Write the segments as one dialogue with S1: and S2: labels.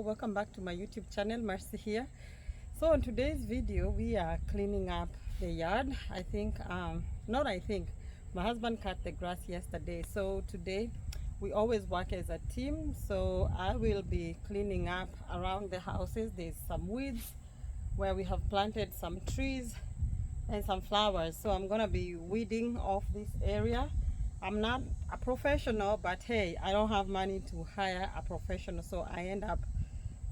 S1: Welcome back to my YouTube channel. Mercy here. So on today's video we are cleaning up the yard. My husband cut the grass yesterday, so today we always work as a team. So I will be cleaning up around the houses. There's some weeds where we have planted some trees and some flowers, so I'm gonna be weeding off this area. I'm not a professional, but hey, I don't have money to hire a professional, so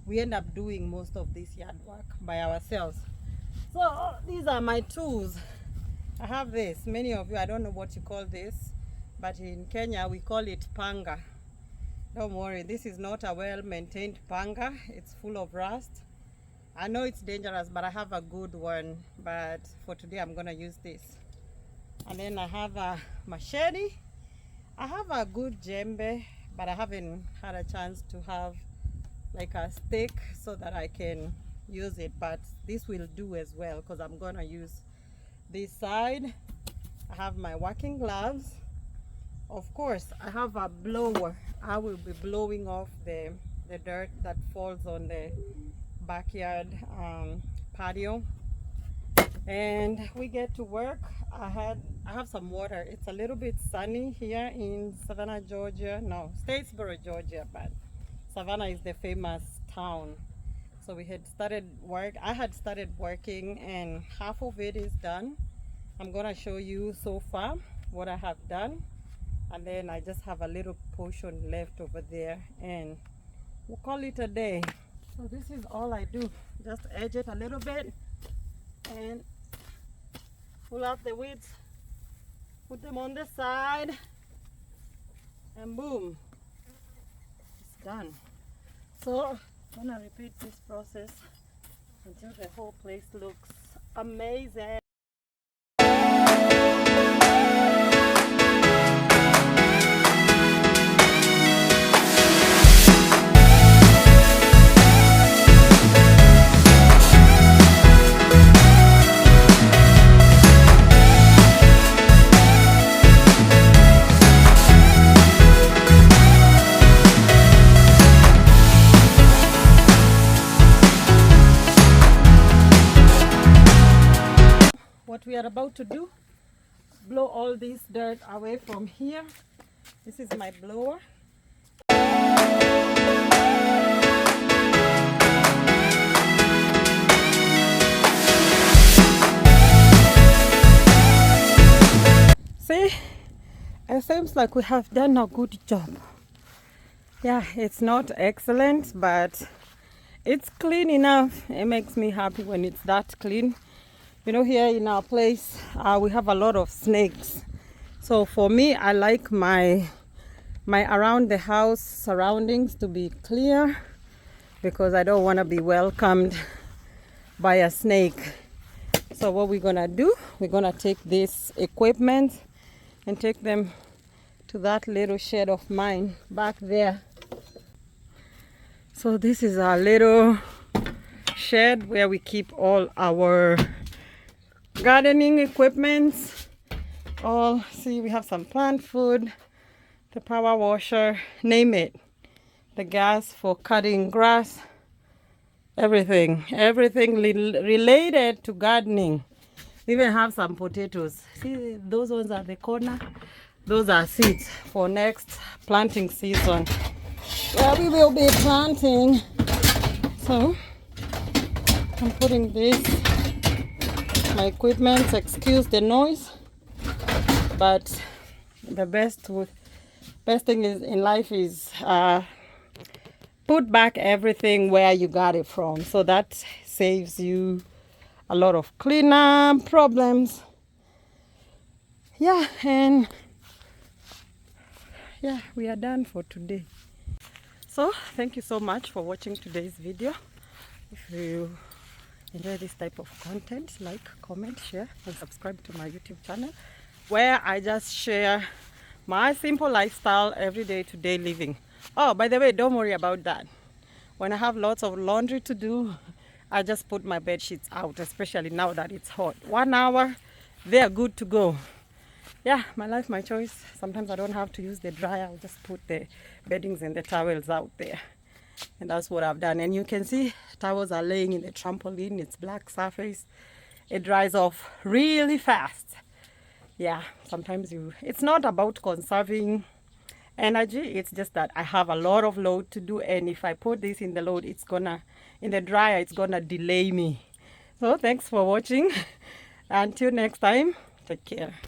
S1: we end up doing most of this yard work by ourselves. So these are my tools. I have this. Many of you, I don't know what you call this, but in Kenya we call it panga. Don't worry, this is not a well-maintained panga. It's full of rust. I know it's dangerous, but I have a good one. But for today I'm gonna use this. And then I have a machete. I have a good djembe, but I haven't had a chance to have like a stick so that I can use it, but this will do as well because I'm gonna use this side. I have my working gloves. Of course, I have a blower. I will be blowing off the dirt that falls on the backyard patio, and we get to work. I have some water. It's a little bit sunny here in Savannah, Georgia. No, Statesboro, Georgia, but Savannah is the famous town. So I had started working and half of it is done. I'm gonna show you so far what I have done, and then I just have a little portion left over there and we'll call it a day. So this is all I do. Just edge it a little bit and pull out the weeds, put them on the side, and boom, it's done. So I'm gonna repeat this process until the whole place looks amazing. What we are about to do, blow all this dirt away from here. This is my blower. See, it seems like we have done a good job. Yeah, it's not excellent, but it's clean enough. It makes me happy when it's that clean. You know, here in our place, we have a lot of snakes. So for me, I like my around the house surroundings to be clear because I don't want to be welcomed by a snake. So what we're gonna do, we're gonna take this equipment and take them to that little shed of mine back there. So this is our little shed where we keep all our gardening equipment. See, we have some plant food, the power washer, name it, the gas for cutting grass, everything related to gardening. We even have some potatoes. See, those ones at the corner, those are seeds for next planting season where we will be planting. So I'm putting this, my equipment, excuse the noise, but the best thing is in life is put back everything where you got it from, so that saves you a lot of cleanup problems. And we are done for today. So thank you so much for watching today's video. If you enjoy this type of content, like, comment, share, and subscribe to my YouTube channel, where I just share my simple lifestyle, everyday to day living. Oh, by the way, don't worry about that. When I have lots of laundry to do, I just put my bed sheets out, especially now that it's hot. 1 hour, they are good to go. Yeah, my life, my choice. Sometimes I don't have to use the dryer. I'll just put the beddings and the towels out there. And that's what I've done. And you can see towels are laying in the trampoline. It's black surface. It dries off really fast. Yeah, sometimes it's not about conserving energy. It's just that I have a lot of load to do. And if I put this in the load, in the dryer, it's gonna delay me. So thanks for watching. Until next time, take care.